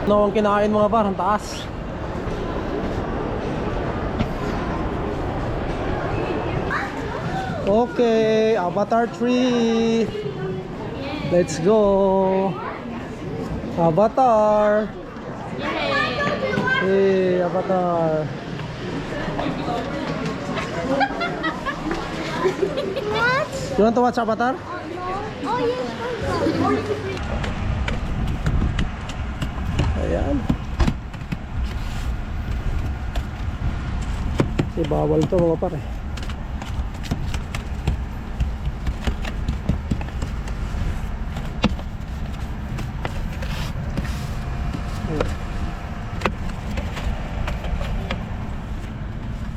Ano ang kinain mga par? Ang taas. Okay, Avatar 3. Let's go. Avatar. Hey, Avatar. What? You want to watch Avatar? Oh, yes. Ayan. Kasi bawal to mga pare.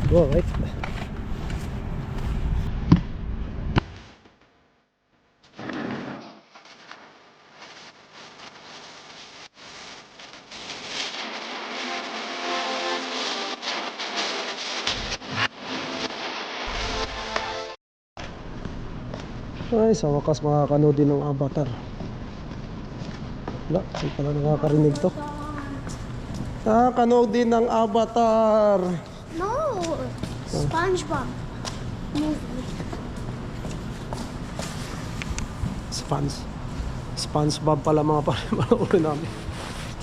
Go right. Ay, sa wakas makakanood din ng Avatar. Wala, kasi pala nakakarinig to. Nakakanood din ng Avatar. No, SpongeBob movie. SpongeBob pala mga pare, panoorin namin.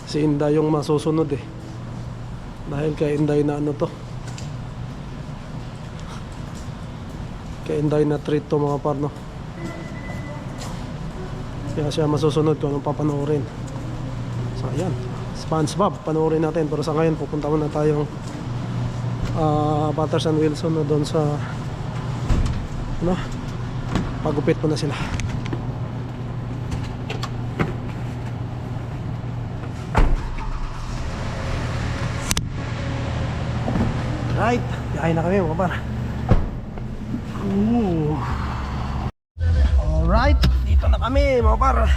Si Inday yung masusunod eh. Dahil kay Inday na ano to. Kay Inday na treat to mga par, no? Kaya siya masusunod kung anong papanoorin. So ayan, SpongeBob panoorin natin. Pero sa ngayon pupunta muna tayong Patterson Wilson na doon sa ano, pagupit mo na sila. Right, kain na kami mga par. Alright, dito na kami mga par.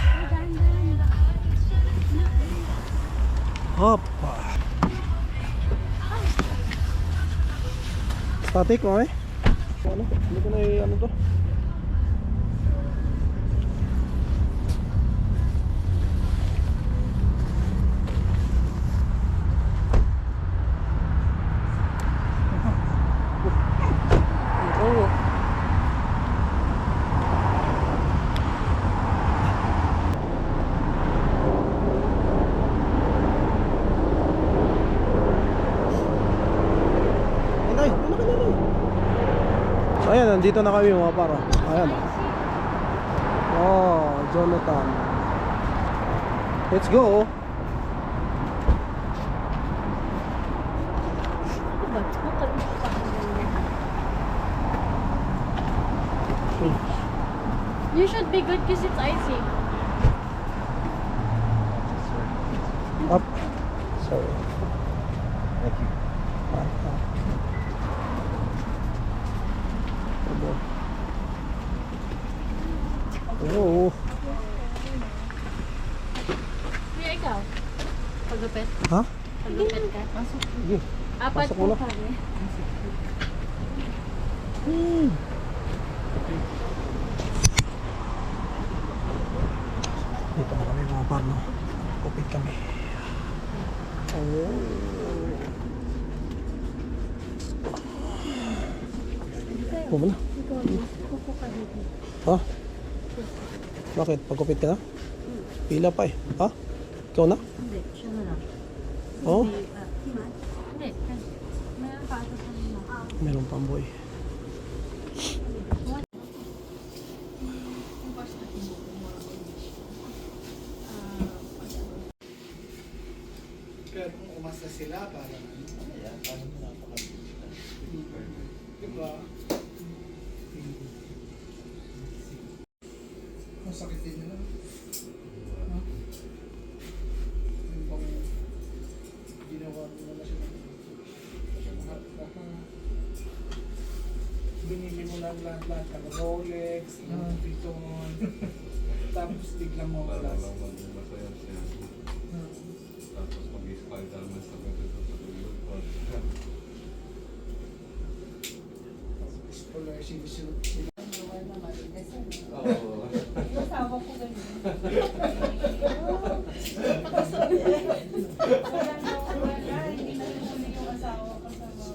Hop. Static mo eh. Ano? Hindi ko na ano to. So ayan, nandito na kami mga para. Ayan. Oh, Jonathan. Let's go. You should be good because it's icy. Up. Sorry. Thank you. Oh. Kuya, ikaw? Pagupit? Ha? Pagupit ka? Sige. Apat Pasok mo po na. kami. Dito na kami mga parno. Kupit kami. Oh. Kumo na. Ha? Bakit? Pagkupit ka na? Pila pa eh. Ha? Ikaw na? Hindi, siya na lang. Oo? Hindi, mayroon pa ako sa mga. Meron pang boy. Pero kung umasa sila, parang ayan, parang napaka-diba? Ang sakit din nila. Yung bang ginawa mo na siya. Baka binili mo lang lahat-lahat ng Rolex, ng Vuitton, tapos biglang mo Para malas. lang maging masaya siya. Tapos mag-Spider-Man sa ganito sa Hollywood. Wala sinisunod sila. Oo. Kasama ko ganun. Hindi na huli yung asawa ko sa mga...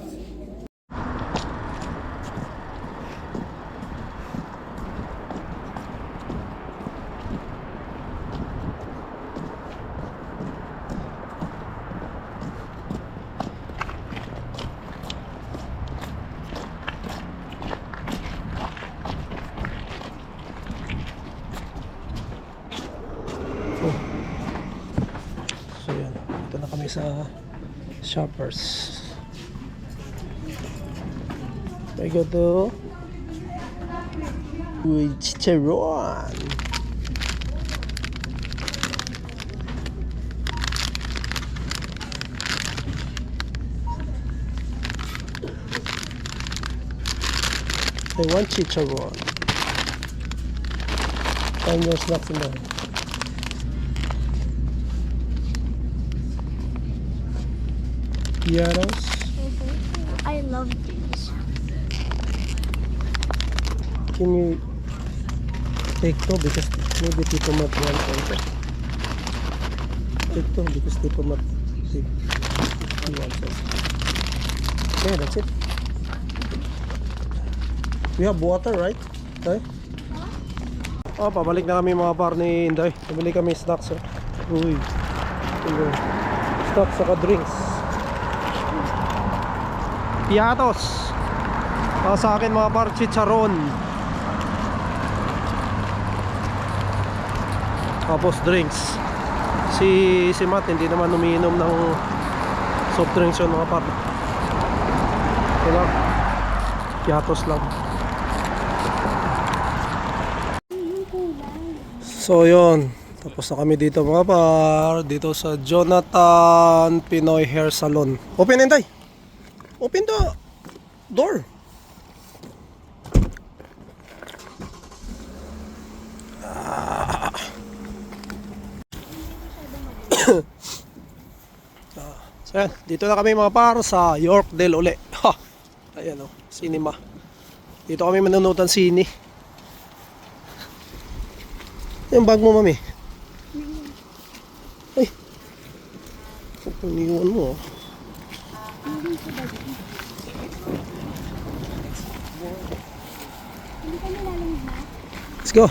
So yan, ito na kami sa Shoppers. I go to with chicharon. I want chicharon. And there's nothing there. Yaros. I love these. Can you take two because maybe Tito Mat wants also. Take two because Tito Mat he wants it. Okay, that's it. We have water, right? Okay. Oh, pabalik na kami mga par ni Inday. Pabili kami snacks. Uy. Snacks saka drinks. Piatos. Sa akin mga par, chicharon. Tapos drinks. Si Matt hindi naman umiinom ng soft drinks yun mga par. Diba? Piatos lang. So yun, tapos na kami dito mga par. Dito sa Jonathan Pinoy Hair Salon. Open, Inday. Open the door. So yan, dito na kami mga par sa Yorkdale uli. Ha! Ayan o, cinema. Dito kami manunutan sine. Yung bag mo, mami. Ay. Puniwan mo. Let's go.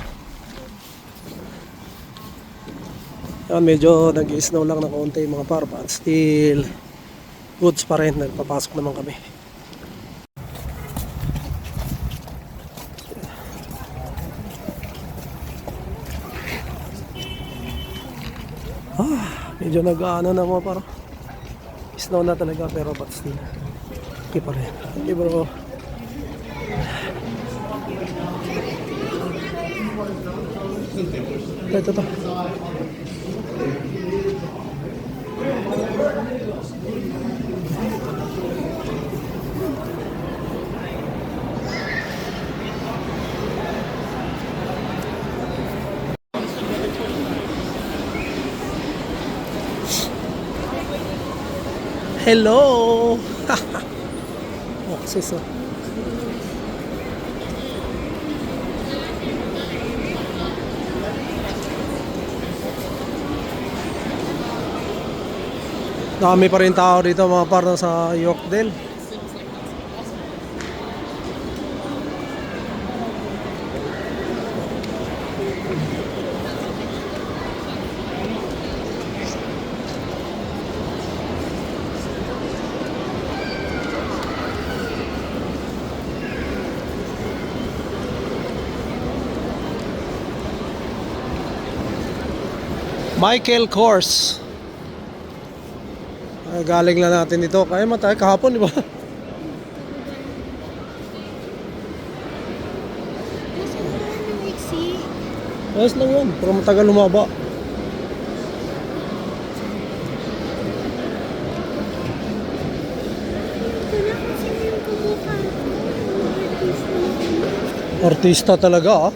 Yan, medyo nag-snow lang ng konti mga par, but still goods pa rin. Nagpapasok naman kami. Medyo nag-ano na mga par. Snow na talaga pero but still okay pa rin. Okay bro. Ito. Hello! Oh, sis, oh. Dami pa rin tao dito mga par sa Yorkdale. Michael Kors. Galing lang natin dito. Kaya matay kahapon, di ba? Ayos lang yun. Pero matagal lumaba. Artista talaga, ah.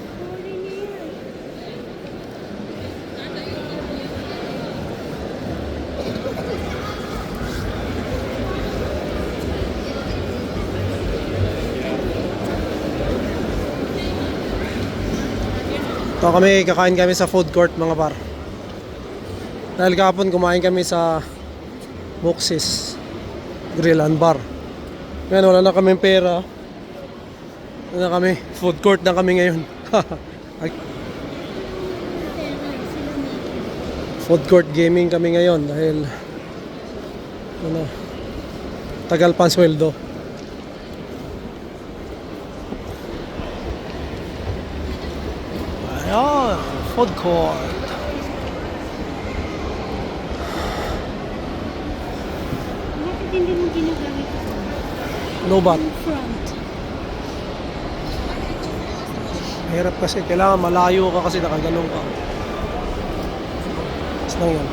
Ito kami, kakain kami sa food court mga par. Dahil kahapon kumain kami sa Moxis Grill and Bar. Ngayon, wala na kaming pera. Wala na kami. Food court na kami ngayon. Food court gaming kami ngayon dahil ano, tagal pa ang sweldo. Ayan, food court. Bakit hindi mo ginagamit ito? Lobat. In front. Mahirap kasi, kailangan malayo ka kasi nakaganong ka. Tapos lang yan.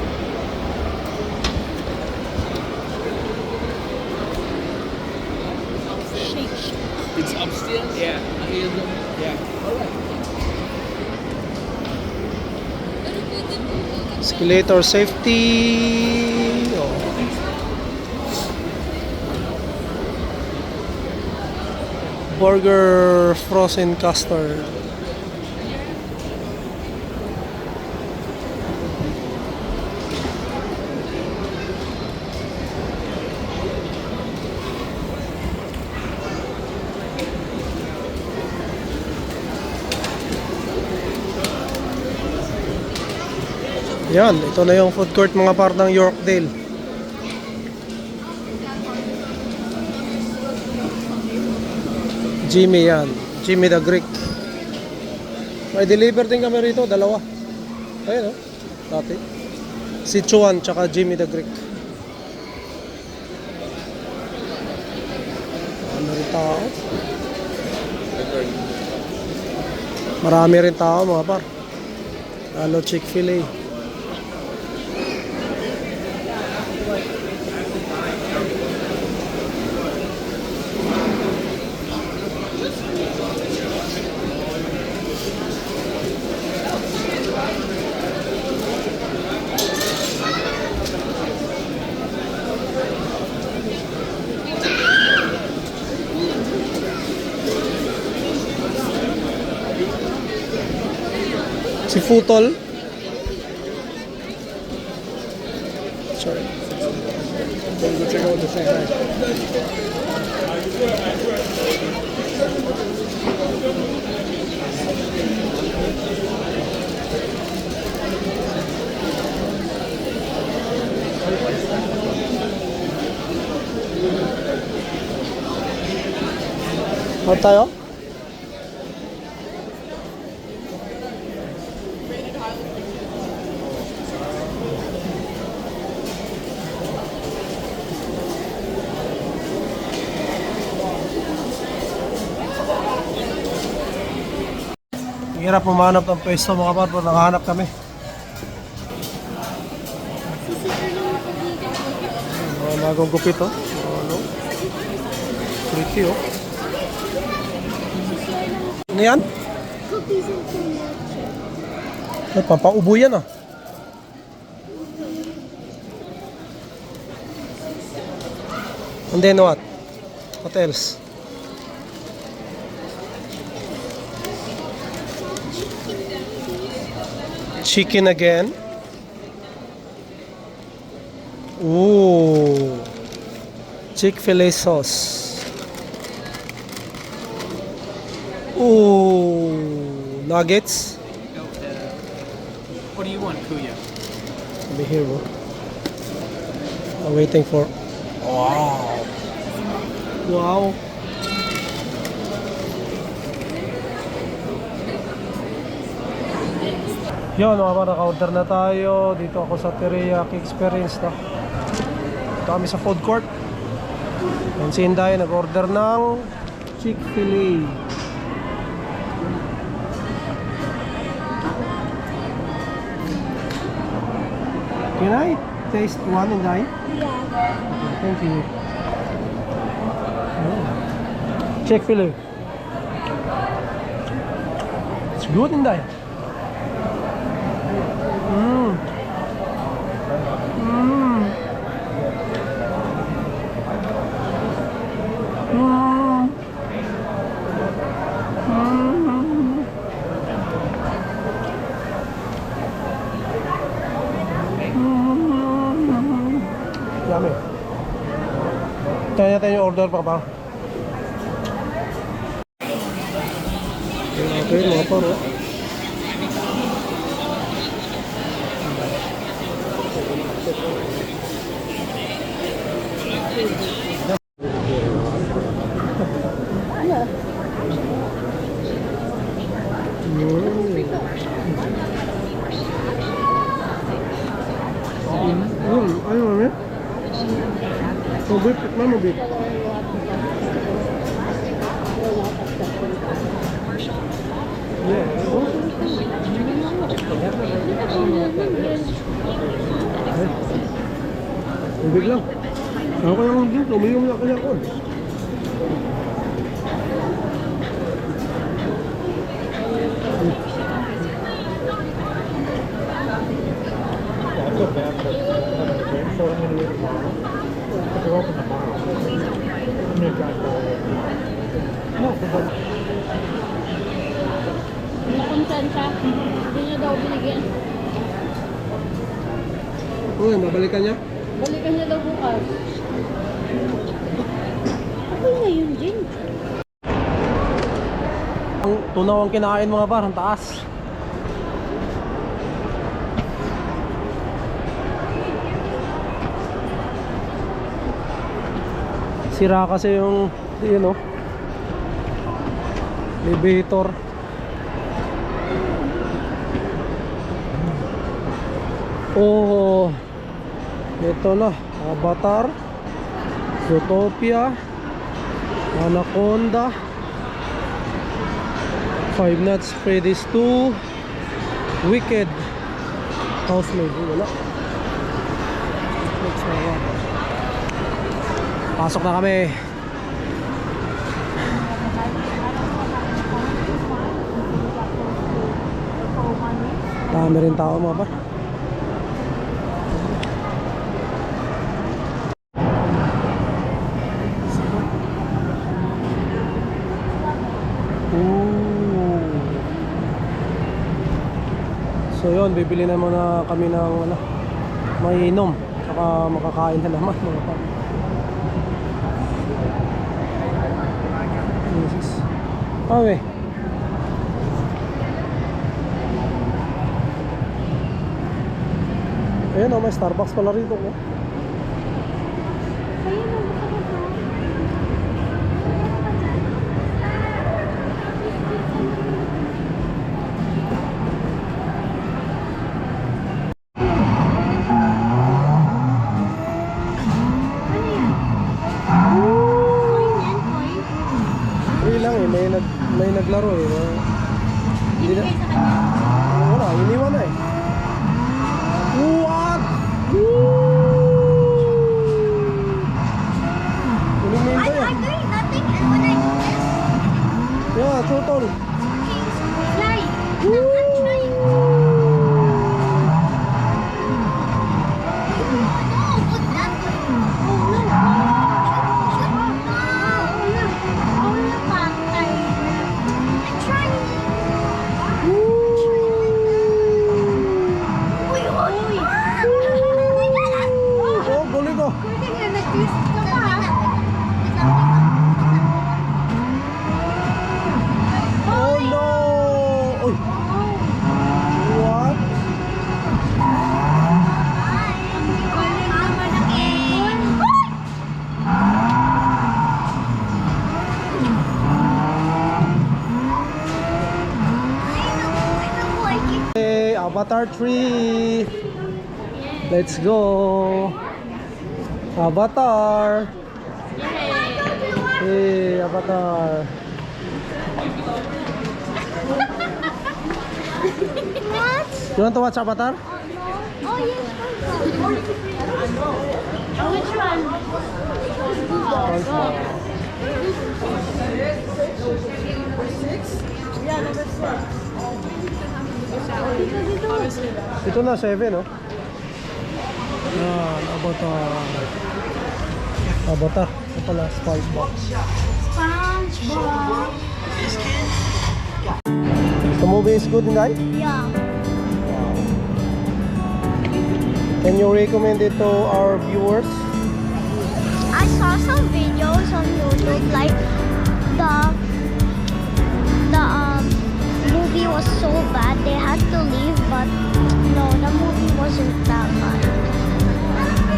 Shake. It's upstairs? Yeah. I hear them. Yeah. All right. Escalator safety. Oh. Burger frozen custard. Yan, ito na yung food court mga part ng Yorkdale. Jimmy yan. Jimmy the Greek. May deliver din kami rito, dalawa. Ayun o, dati. Si Chuan tsaka Jimmy the Greek. Ano rin tao? Marami rin tao mga par. Lalo Chick-fil-A. Si Futol. Sorry. Go check out the Shanghai. Ano tayo? Hirap pumanap ng pwesto mga par, pero nakahanap kami. Mga bagong gupit oh. Ano? Pretty oh. Ano yan? Cookies and cream. Ay, pampaubo yan ah. And then what? What else? Chicken again. Ooh. Chick-fil-A sauce. Ooh. Nuggets. What do you want, Kuya? I'll be here, bro. I'm waiting for. Wow. Wow. Yun, mga para naka-order na tayo. Dito ako sa Teriyaki Experience na. Dito kami sa food court. And si Inday nag-order ng Chick-fil-A. Can I taste one, Inday? Yeah. Okay, thank you. Oh. Chick-fil-A. It's good, Inday. Mm. Mm. Mm. Mm. Dami. Try natin yung order pa ba? Okay, mga paro. Ano mami? Mabit, mabit. Mabit lang. Ako lang dito, uminom lang kaya ako. Nakonsensya. Hindi niya daw binigyan. Uy, mabalikan niya? Balikan niya daw bukas. Okay na yun, Jin. Ang tunaw ang kinain mga bar, ang taas. Sira kasi yung, yun o, elevator. Oh, ito na, Avatar, Zootopia, Anaconda, Five Nights at Freddy's 2, Wicked, Housemaid, wala. Pasok na kami. Dami rin tao mga ba? So yun, bibili na muna kami ng ano, mainom, saka makakain na naman mga pa. Jesus. Okay. Ayan o, may Starbucks pala rito ko. Free lang eh, may naglaro eh. Hindi na. Wala, iniwan na eh. What? Kuliminto yan. I'm doing nothing, and when I do this, Yeah, tutol. he's flying. And I'm trying. No, put that way. Oh no. Oh no, patay. I'm trying. Uy, uy. Oh, guli ko. Pwede nga, nag-twist ka pa ha. Oh no! Uy! What? Galing naman ang aim. Hey, Avatar 3! Let's go! Avatar! Hey, Avatar! What? You want to watch Avatar? Oh, yes. Which one? Yeah, number 6. Ito na, 7, no? Yan, Avatar. Avatar. Ito pala, SpongeBob. SpongeBob. The movie is good, right? Yeah. Can you recommend it to our viewers? I saw some videos on YouTube like the movie was so bad they had to leave, but no, the movie wasn't that bad.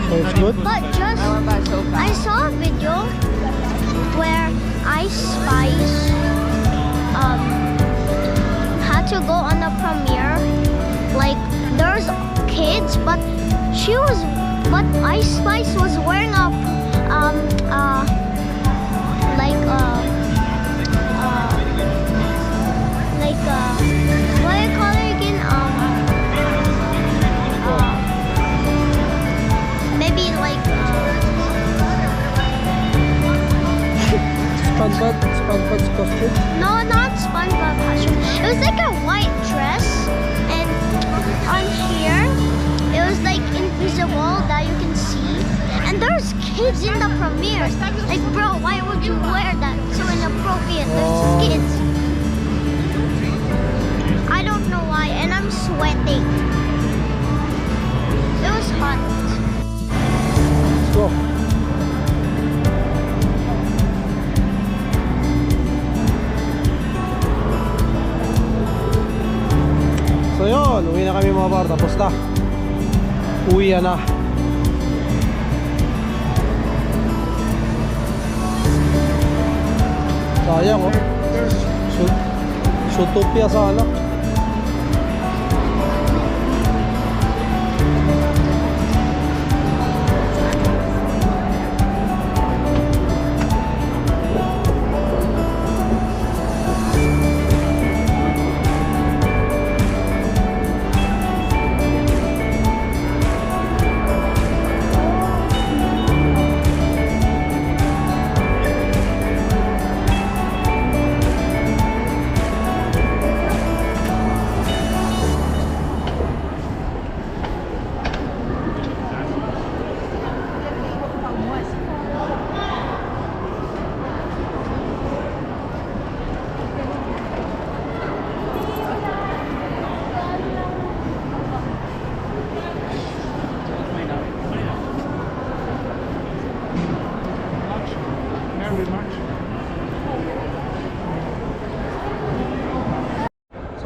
So it's good? But just I saw a video where Ice Spice had to go on a premiere. Like there's kids, but Ice Spice was wearing a what do you call it again? Maybe like SpongeBob's costume? no, not SpongeBob costume. It was like a white dress, and on here it was like invisible that you can see. And there's kids in the premiere. Like, bro, why would you wear that? So inappropriate. There's kids. I don't know why, and I'm sweating. It was hot. Let's go. So yun, uwi na kami mga par. Tapos na. Uwi na. Sayang oh. Zootopia sana.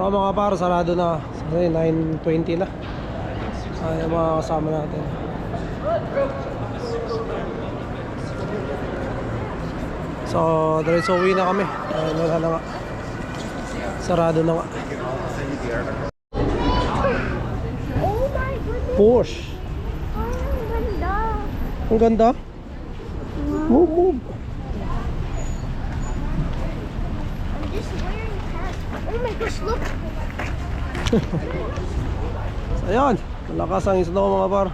So mga par, sarado na. Kasi 9:20 na. Ay, mga kasama natin. So, diretso uwi na kami. Ay, wala na nga. Sarado na nga. Oh my goodness. Push. Oh, ang ganda. Ang ganda. Move, move. I'm just wearing pants. Oh my gosh, look. So, ayan. Malakas ang snow mga par.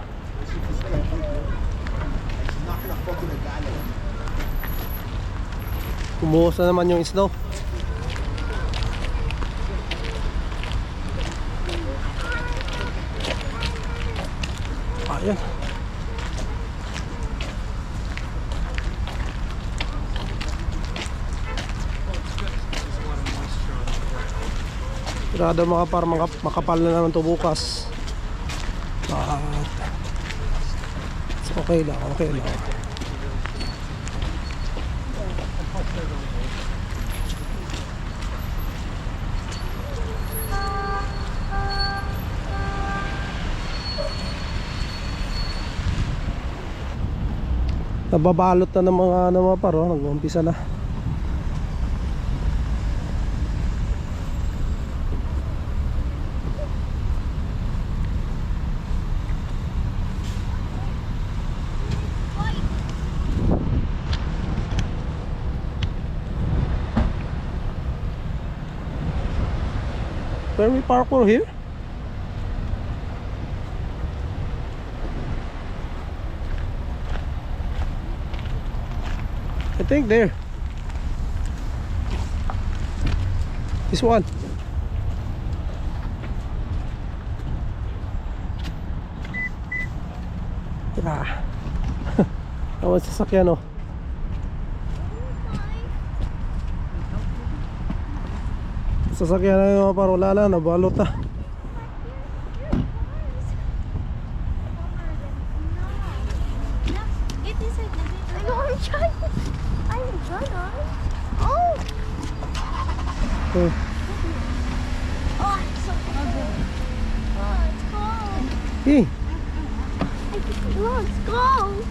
Kumuhos na naman yung snow. Ayan. Sigurado mga par, makapal na naman ito bukas. Okay lang, okay lang. Nababalot na ng mga par, oh, nag-uumpisa na. Where we parkour here? I think there. This one. Ah. Awan sasakyan oh. Sasakyan na yung mga par, wala na, nabalot na. It inside the video. I know, I'm trying. I'm gonna. Oh! Hmm. Oh, it's so cold. Oh, it's cold. Eh, Look, it's cold.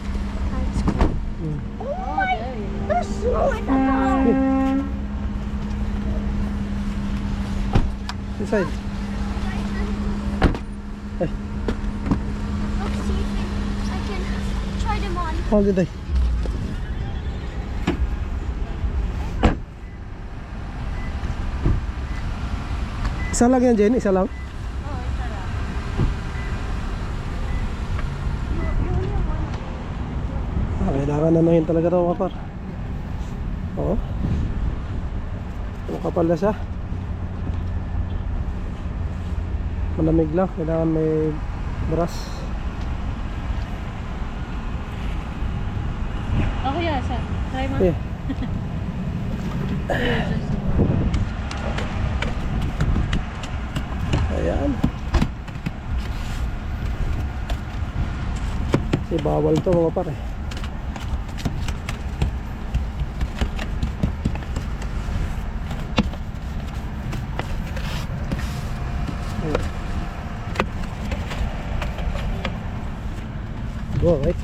It's cold. Hmm. Oh my, there's snow in the house. inside. Ay, Look, see if I can try them on. hold it. Isa lang yan, Jen? Isa lang? Oh, ito lang. Kailangan na yun talaga ito, kapar. Oo. Ang kapal na siya. Malamig lang, kailangan may brush. Ako yan, sa. Try mo. Eh, ayan. Kasi bawal to mga pare. Ayan. Go right.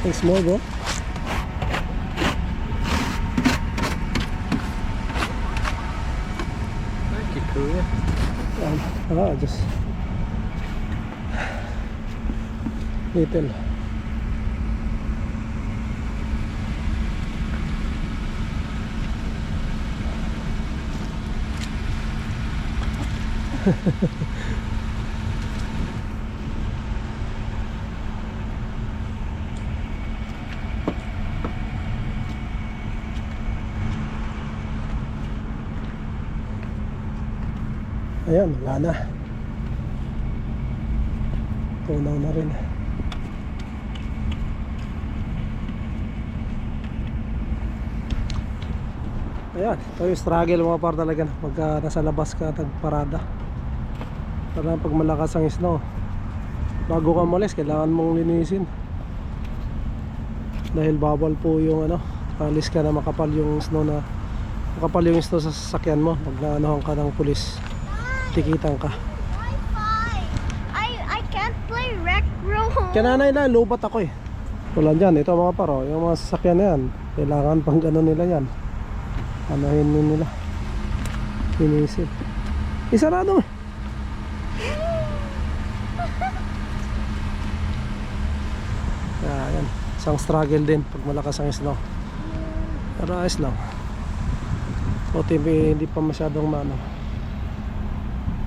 Thanks more, bro. Thank you, Kuya. Just little. Ayan, wala na. Tunaw na rin. Ayan, ito yung struggle mga par talaga pagka nasa labas ka tagparada. Parang pag malakas ang snow, bago ka umalis kailangan mong linisin. Dahil bawal po yung alis ka na makapal yung snow sa sasakyan mo. Pag naanohan ka ng pulis, tikitan ka. Wi-Fi. I can't play Rec Room. Kananay na, lubat ako eh. Tulad dyan, ito mga paro, yung mga sasakyan na yan, kailangan pang gano'n nila yan. Anahin nila. Inisip. Isarado eh. Yan. Isang struggle din pag malakas ang snow. Pero ayos lang. Buti hindi pa masyadong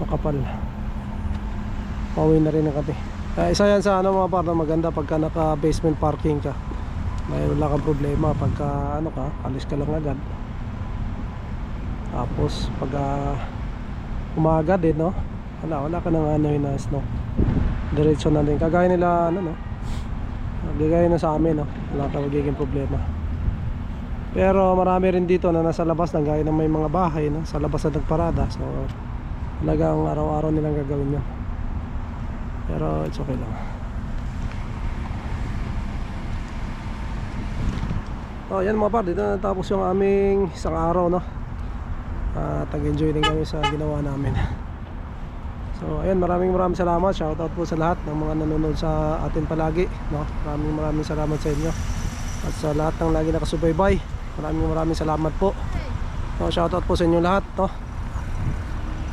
makapal. Pauwi na rin ang kati. Isa yan sa mga par na maganda pagka naka basement parking ka. May wala kang problema pagka alis ka lang agad. Tapos pag umaga din wala ka nang na snow. Diretso na din. Kagaya nila gagaya na sa amin wala ka magiging problema. Pero marami rin dito na nasa labas na gaya ng may mga bahay sa labas na nagparada. So talagang araw-araw nilang gagawin yun. Pero it's okay lang. Yan mga par, dito na natapos yung aming isang araw Tag-enjoy din kami sa ginawa namin. So ayun, maraming salamat. Shoutout po sa lahat ng mga nanonood sa atin palagi, no? Maraming salamat sa inyo. At sa lahat ng lagi nakasubaybay, maraming salamat po. No, shoutout po sa inyo lahat, no?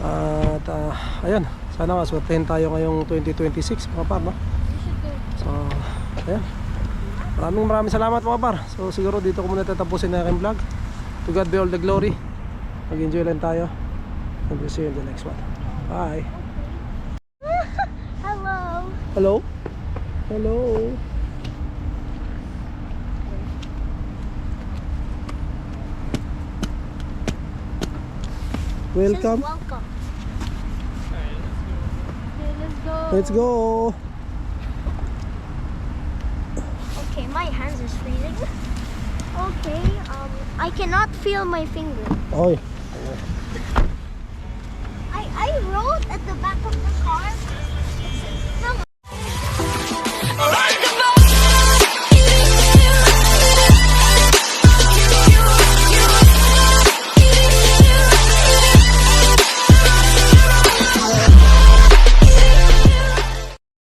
At ayun, sana maswertehin tayo ngayong 2026 mga par, no? So ayun, maraming salamat mga par. So siguro dito ko muna tatapusin ang aking vlog. To God be all the glory. Mag-enjoy lang tayo. And we'll see you in the next one. Bye. Hello. Hello? Hello? Welcome. Says welcome. Okay, let's go. Let's go. Okay, my hands are freezing. Okay, I cannot feel my finger. Oy. I wrote at the back of the car